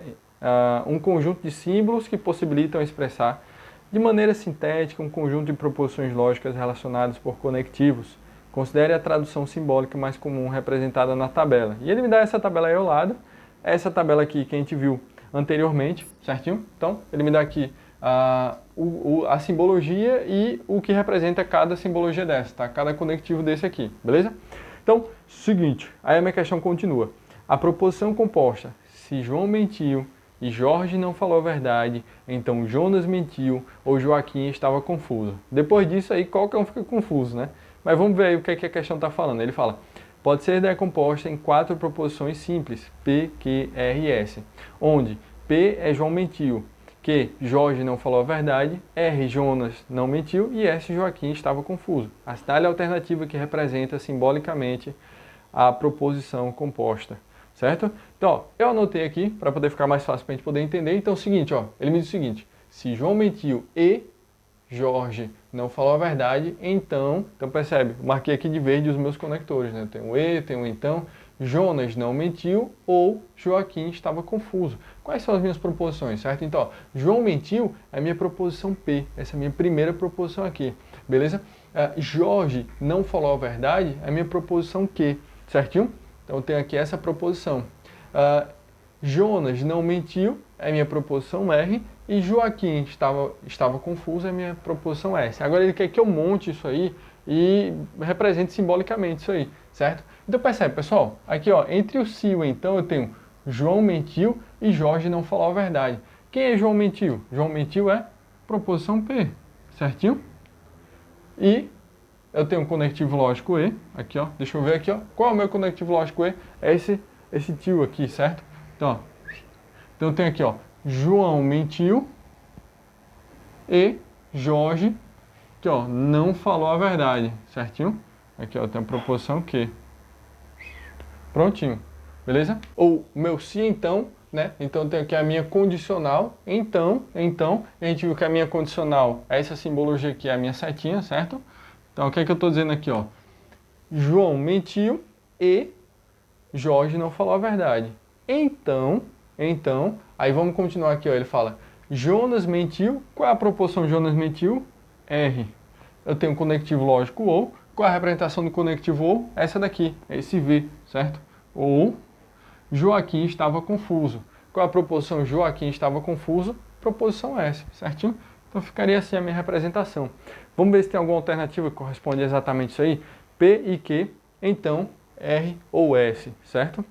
A: um conjunto de símbolos que possibilitam expressar de maneira sintética um conjunto de proposições lógicas relacionadas por conectivos. Considere a tradução simbólica mais comum representada na tabela. E ele me dá essa tabela aí ao lado, essa tabela aqui que a gente viu anteriormente, certinho? Então, ele me dá aqui a simbologia e o que representa cada simbologia dessa, tá? Cada conectivo desse aqui, beleza? Então, seguinte, aí a minha questão continua. A proposição composta, se João mentiu e Jorge não falou a verdade, então Jonas mentiu ou Joaquim estava confuso. Depois disso aí, qualquer um fica confuso, né? Mas vamos ver aí o que é que a questão está falando. Ele fala, pode ser decomposta em 4 proposições simples, P, Q, R e S, onde P é João mentiu, Q, Jorge não falou a verdade, R, Jonas não mentiu e S, Joaquim estava confuso. Assinale a alternativa que representa simbolicamente a proposição composta. Certo? Então, ó, eu anotei aqui para poder ficar mais fácil para a gente poder entender. Então, é o seguinte, ó, ele me diz o seguinte, se João mentiu e Jorge não falou a verdade, então percebe, eu marquei aqui de verde os meus conectores, né? Tem o e, tem o então, Jonas não mentiu ou Joaquim estava confuso. Quais são as minhas proposições, certo? Então, ó, João mentiu é a minha proposição P, essa é a minha primeira proposição aqui, beleza? Jorge não falou a verdade é a minha proposição Q, certinho? Então, eu tenho aqui essa proposição. Jonas não mentiu, é minha proposição R, e Joaquim estava confuso, é minha proposição S. Agora, ele quer que eu monte isso aí e represente simbolicamente isso aí. certo? Então percebe, pessoal, aqui ó, entre o se e o então eu tenho João mentiu e Jorge não falou a verdade. Quem é João mentiu? João mentiu é proposição P, certinho? E eu tenho um conectivo lógico E, aqui ó, deixa eu ver aqui ó, qual é o meu conectivo lógico E? É esse tio aqui, certo? Então, ó, então eu tenho aqui ó, João mentiu e Jorge, que ó, não falou a verdade, certinho? Aqui ó, tem a proposição Q. Prontinho, beleza? Ou meu se então, né? Então eu tenho aqui a minha condicional, então, a gente viu que a minha condicional, essa simbologia aqui é a minha setinha, certo? Então o que é que eu estou dizendo aqui, ó? João mentiu e Jorge não falou a verdade. Então, aí vamos continuar aqui, ó, ele fala, Jonas mentiu, qual é a proporção Jonas mentiu? R. Eu tenho um conectivo lógico ou, qual é a representação do conectivo ou? Essa daqui, esse V, certo? Ou, Joaquim estava confuso. Qual é a proposição Joaquim estava confuso? Proposição S, certinho? Então ficaria assim a minha representação. Vamos ver se tem alguma alternativa que corresponde exatamente isso aí. P e Q, então R ou S, certo?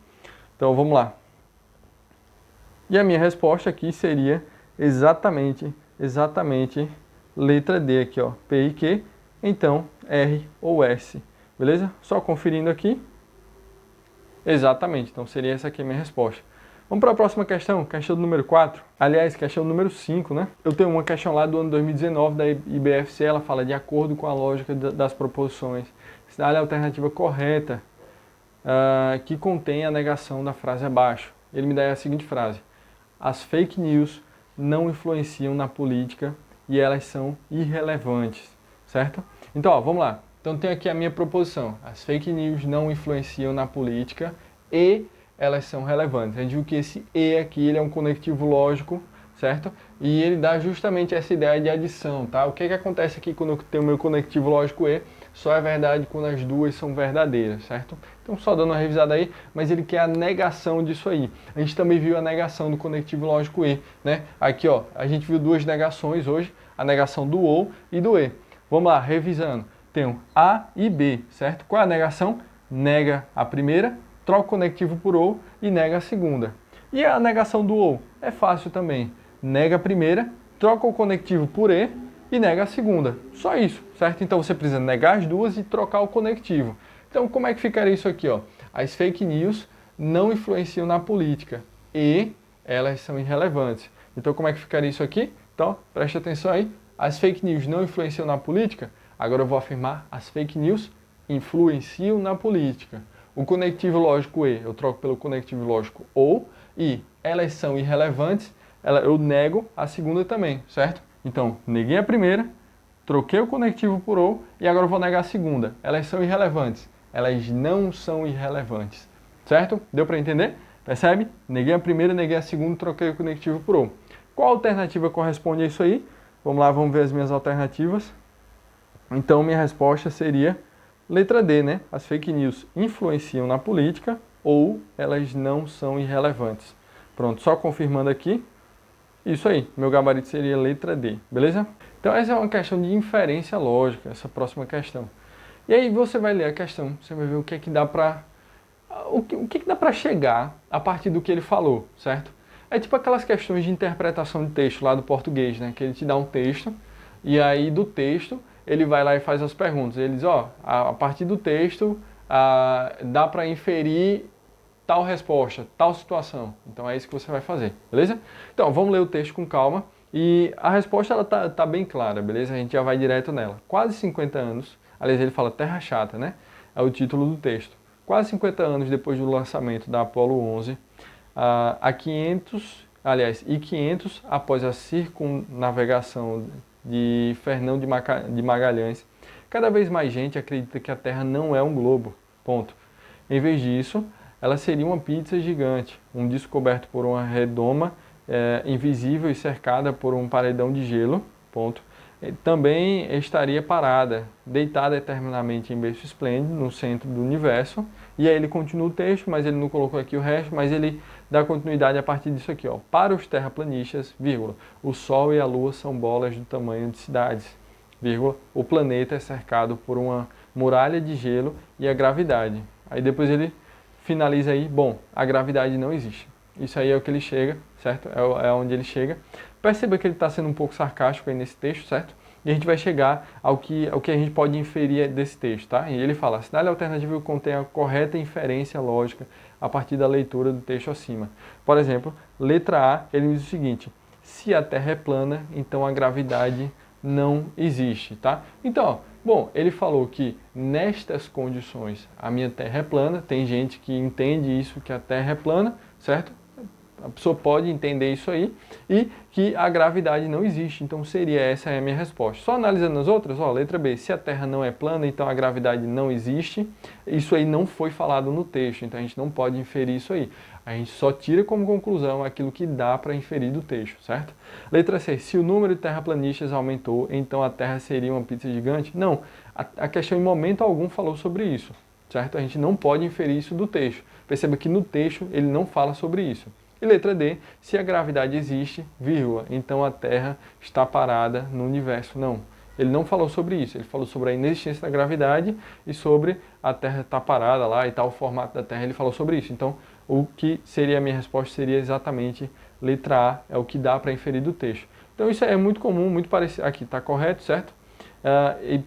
A: Então vamos lá. E a minha resposta aqui seria exatamente letra D aqui, ó. P e Q, então R ou S. Beleza? Só conferindo aqui. Exatamente, então seria essa aqui a minha resposta. Vamos para a próxima questão, questão número 4. Aliás, questão número 5, né? Eu tenho uma questão lá do ano 2019 da IBFC, ela fala de acordo com a lógica das proposições. Cidade a alternativa correta que contém a negação da frase abaixo. Ele me dá a seguinte frase: as fake news não influenciam na política e elas são irrelevantes, certo? Então, ó, vamos lá. Então tem aqui a minha proposição. As fake news não influenciam na política e elas são relevantes. A gente viu que esse E aqui ele é um conectivo lógico, certo? E ele dá justamente essa ideia de adição, tá? O que que acontece aqui quando eu tenho o meu conectivo lógico E? Só é verdade quando as duas são verdadeiras, certo? Então só dando uma revisada aí, mas ele quer a negação disso aí. A gente também viu a negação do conectivo lógico E, né? Aqui ó, a gente viu duas negações hoje, a negação do OU e do E. Vamos lá, revisando. Tenho A e B, certo? Qual é a negação? Nega a primeira, troca o conectivo por OU e nega a segunda. E a negação do OU? É fácil também. Nega a primeira, troca o conectivo por E e nega a segunda. Só isso, certo? Então você precisa negar as duas e trocar o conectivo. Então como é que ficaria isso aqui, ó? As fake news não influenciam na política e elas são irrelevantes. Então como é que ficaria isso aqui? Então preste atenção aí. As fake news não influenciam na política? Agora eu vou afirmar, as fake news influenciam na política. O conectivo lógico E eu troco pelo conectivo lógico OU e elas são irrelevantes, eu nego a segunda também, certo? Então, neguei a primeira, troquei o conectivo por OU e agora eu vou negar a segunda. Elas são irrelevantes, elas não são irrelevantes, certo? Deu para entender? Percebe? Neguei a primeira, neguei a segunda, troquei o conectivo por OU. Qual alternativa corresponde a isso aí? Vamos lá, vamos ver as minhas alternativas. Então, minha resposta seria letra D, né? As fake news influenciam na política ou elas não são irrelevantes. Pronto, só confirmando aqui. Isso aí, meu gabarito seria letra D, beleza? Então, essa é uma questão de inferência lógica, essa próxima questão. E aí você vai ler a questão, você vai ver o que é que dá pra... O que dá pra chegar a partir do que ele falou, certo? É tipo aquelas questões de interpretação de texto lá do português, né? Que ele te dá um texto e aí do texto ele vai lá e faz as perguntas. Ele diz, ó, a partir do texto dá para inferir tal resposta, tal situação. Então é isso que você vai fazer, beleza? Então vamos ler o texto com calma e a resposta ela tá bem clara, beleza? A gente já vai direto nela. Quase 50 anos, aliás ele fala Terra Chata, né? É o título do texto. Quase 50 anos depois do lançamento da Apollo 11, e 500 após a circunnavegação de Fernão de Magalhães, cada vez mais gente acredita que a Terra não é um globo, ponto. Em vez disso, ela seria uma pizza gigante, um disco coberto por uma redoma invisível e cercada por um paredão de gelo, ponto. Também estaria parada, deitada eternamente em berço esplêndido, no centro do universo. E aí ele continua o texto, mas ele não colocou aqui o resto, mas ele dá continuidade a partir disso aqui, ó. Para os terraplanistas, vírgula, o Sol e a Lua são bolas do tamanho de cidades. vírgula, o planeta é cercado por uma muralha de gelo e a gravidade. Aí depois ele finaliza aí, bom, a gravidade não existe. Isso aí é o que ele chega, certo? É onde ele chega. Perceba que ele está sendo um pouco sarcástico aí nesse texto, certo? E a gente vai chegar ao que a gente pode inferir desse texto, tá? E ele fala, a cidade alternativa contém a correta inferência lógica a partir da leitura do texto acima. Por exemplo, letra A, ele diz o seguinte, se a Terra é plana, então a gravidade não existe, tá? Então, ó, bom, ele falou que nestas condições a minha Terra é plana, tem gente que entende isso, que a Terra é plana, certo? A pessoa pode entender isso aí e que a gravidade não existe, então essa é a minha resposta. Só analisando as outras, ó, letra B, se a Terra não é plana, então a gravidade não existe. Isso aí não foi falado no texto, então a gente não pode inferir isso aí. A gente só tira como conclusão aquilo que dá para inferir do texto, certo? Letra C, se o número de terraplanistas aumentou, então a Terra seria uma pizza gigante? Não, a questão em momento algum falou sobre isso, certo? A gente não pode inferir isso do texto. Perceba que no texto ele não fala sobre isso. E letra D, se a gravidade existe, vírgula, então a Terra está parada no universo. Não, ele não falou sobre isso, ele falou sobre a inexistência da gravidade e sobre a Terra estar parada lá e tal, o formato da Terra, ele falou sobre isso. Então, o que seria a minha resposta seria exatamente letra A, é o que dá para inferir do texto. Então isso é muito comum, muito parecido, aqui está correto, certo? E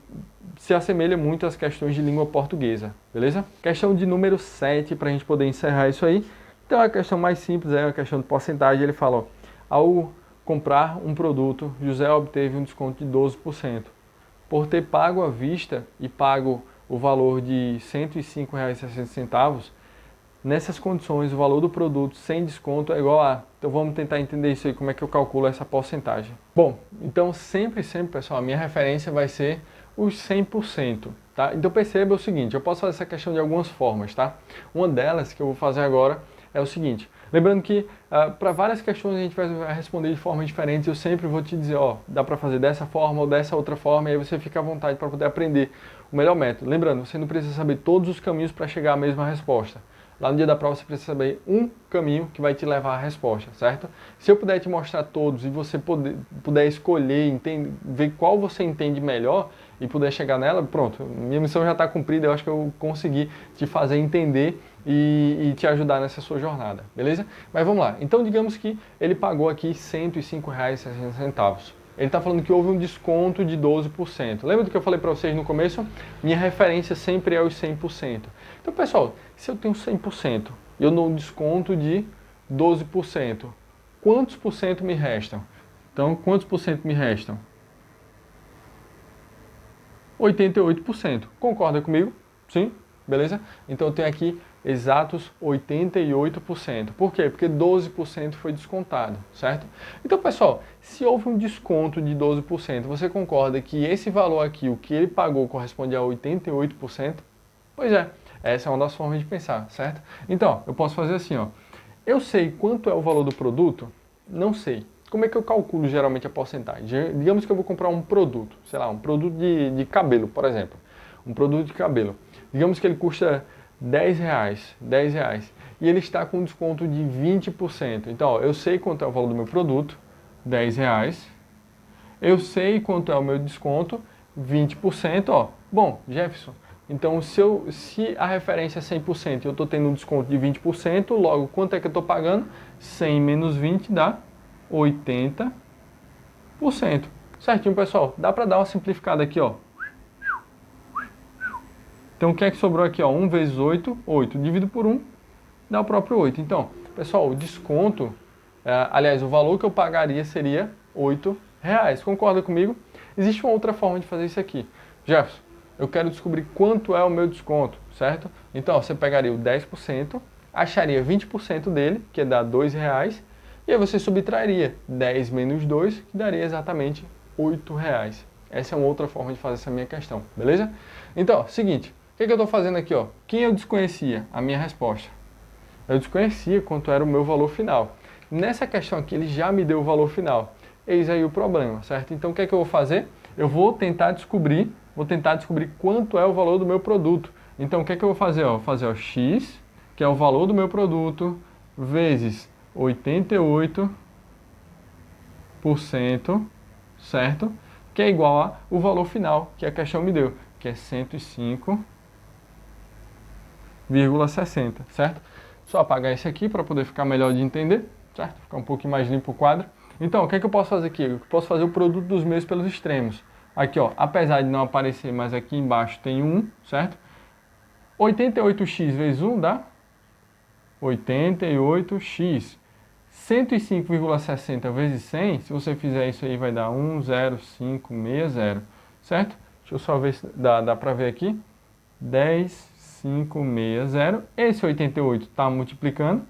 A: se assemelha muito às questões de língua portuguesa, beleza? Questão de número 7, para a gente poder encerrar isso aí. Então a questão mais simples é a questão de porcentagem. Ele fala, ó, ao comprar um produto, José obteve um desconto de 12%. Por ter pago à vista e pago o valor de R$ 105,60, nessas condições o valor do produto sem desconto é igual a... Então vamos tentar entender isso aí, como é que eu calculo essa porcentagem. Bom, então sempre, pessoal, a minha referência vai ser os 100%. Tá? Então perceba o seguinte, eu posso fazer essa questão de algumas formas, tá? Uma delas que eu vou fazer agora é o seguinte, lembrando que para várias questões a gente vai responder de forma diferente, eu sempre vou te dizer, ó, dá para fazer dessa forma ou dessa outra forma, e aí você fica à vontade para poder aprender o melhor método. Lembrando, você não precisa saber todos os caminhos para chegar à mesma resposta. Lá no dia da prova você precisa saber um caminho que vai te levar à resposta, certo? Se eu puder te mostrar todos e você puder escolher, ver qual você entende melhor e puder chegar nela, pronto, minha missão já está cumprida, eu acho que eu consegui te fazer entender e te ajudar nessa sua jornada, beleza? Mas vamos lá, então digamos que ele pagou aqui R$ 105,60. Ele está falando que houve um desconto de 12%. Lembra do que eu falei para vocês no começo? Minha referência sempre é os 100%. Então, pessoal, se eu tenho 100% e eu dou um desconto de 12%, quantos por cento me restam? Então, quantos por cento me restam? 88%. Concorda comigo? Sim? Beleza? Então, eu tenho aqui exatos 88%. Por quê? Porque 12% foi descontado, certo? Então, pessoal, se houve um desconto de 12%, você concorda que esse valor aqui, o que ele pagou, corresponde a 88%? Pois é, essa é uma das formas de pensar, certo? Então, eu posso fazer assim, ó. Eu sei quanto é o valor do produto? Não sei. Como é que eu calculo geralmente a porcentagem? Digamos que eu vou comprar um produto, sei lá, um produto de cabelo, por exemplo. Um produto de cabelo. Digamos que ele custa R$10, e ele está com desconto de 20%. Então, ó, eu sei quanto é o valor do meu produto, R$10. Eu sei quanto é o meu desconto, 20%, ó. Bom, Jefferson, então se a referência é 100% e eu estou tendo um desconto de 20%, logo, quanto é que eu estou pagando? 100 menos 20 dá 80%. Certinho, pessoal? Dá para dar uma simplificada aqui, ó. Então, o que é que sobrou aqui? Ó? 1 vezes 8, 8. Divido por 1, dá o próprio 8. Então, pessoal, o desconto, aliás, o valor que eu pagaria seria R$8. Concorda comigo? Existe uma outra forma de fazer isso aqui. Jefferson, eu quero descobrir quanto é o meu desconto, certo? Então, ó, você pegaria o 10%, acharia 20% dele, que dá R$2, e aí você subtrairia 10 menos 2, que daria exatamente R$8. Essa é uma outra forma de fazer essa minha questão, beleza? Então, ó, seguinte, o que eu estou fazendo aqui? Ó? Quem eu desconhecia? A minha resposta. Eu desconhecia quanto era o meu valor final. Nessa questão aqui, ele já me deu o valor final. Eis aí o problema, certo? Então, o que eu vou fazer? Eu vou tentar descobrir quanto é o valor do meu produto. Então, o que eu vou fazer? Ó? Vou fazer ó, X, que é o valor do meu produto, vezes 88%, certo? que é igual ao valor final que a questão me deu, que é 105,60, certo? Só apagar esse aqui para poder ficar melhor de entender, certo? Ficar um pouquinho mais limpo o quadro. Então, o que é que eu posso fazer aqui? Eu posso fazer o produto dos meios pelos extremos. Aqui, ó, apesar de não aparecer, mas aqui embaixo tem 1, certo? 88x vezes 1 dá 88x. 105,60 vezes 100, se você fizer isso aí, vai dar 10560, certo? Deixa eu só ver se dá para ver aqui. 10,560. Esse 88 está multiplicando,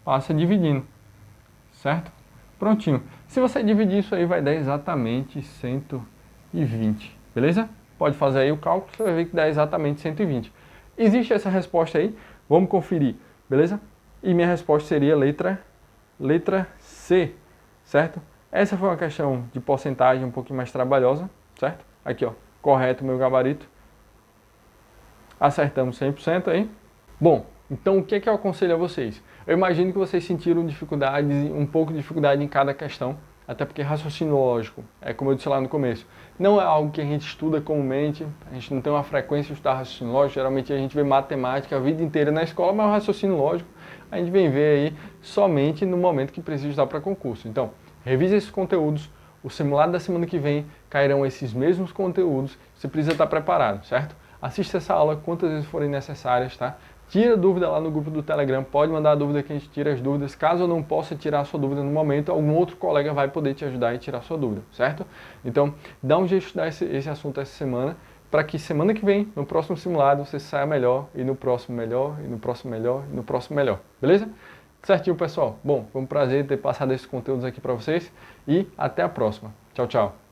A: passa dividindo, certo? Prontinho. Se você dividir isso aí, vai dar exatamente 120, beleza? Pode fazer aí o cálculo, você vai ver que dá exatamente 120. Existe essa resposta aí, vamos conferir, beleza? E minha resposta seria letra C, certo? Essa foi uma questão de porcentagem um pouquinho mais trabalhosa, certo? Aqui, ó, correto o meu gabarito. Acertamos 100% aí. Bom, então o que é que eu aconselho a vocês? Eu imagino que vocês sentiram dificuldades, um pouco de dificuldade em cada questão, até porque raciocínio lógico, é como eu disse lá no começo, não é algo que a gente estuda comumente, a gente não tem uma frequência de estudar raciocínio lógico, geralmente a gente vê matemática a vida inteira na escola, mas o raciocínio lógico a gente vem ver aí somente no momento que precisa estudar para concurso. Então, revise esses conteúdos, o simulado da semana que vem cairão esses mesmos conteúdos, você precisa estar preparado, certo? Assista essa aula quantas vezes forem necessárias, tá? Tira dúvida lá no grupo do Telegram, pode mandar a dúvida que a gente tira as dúvidas. Caso eu não possa tirar a sua dúvida no momento, algum outro colega vai poder te ajudar e tirar a sua dúvida, certo? Então, dá um jeito de estudar esse assunto essa semana, para que semana que vem, no próximo simulado, você saia melhor, e no próximo melhor, e no próximo melhor, e no próximo melhor, beleza? Certinho, pessoal? Bom, foi um prazer ter passado esses conteúdos aqui para vocês, e até a próxima. Tchau, tchau.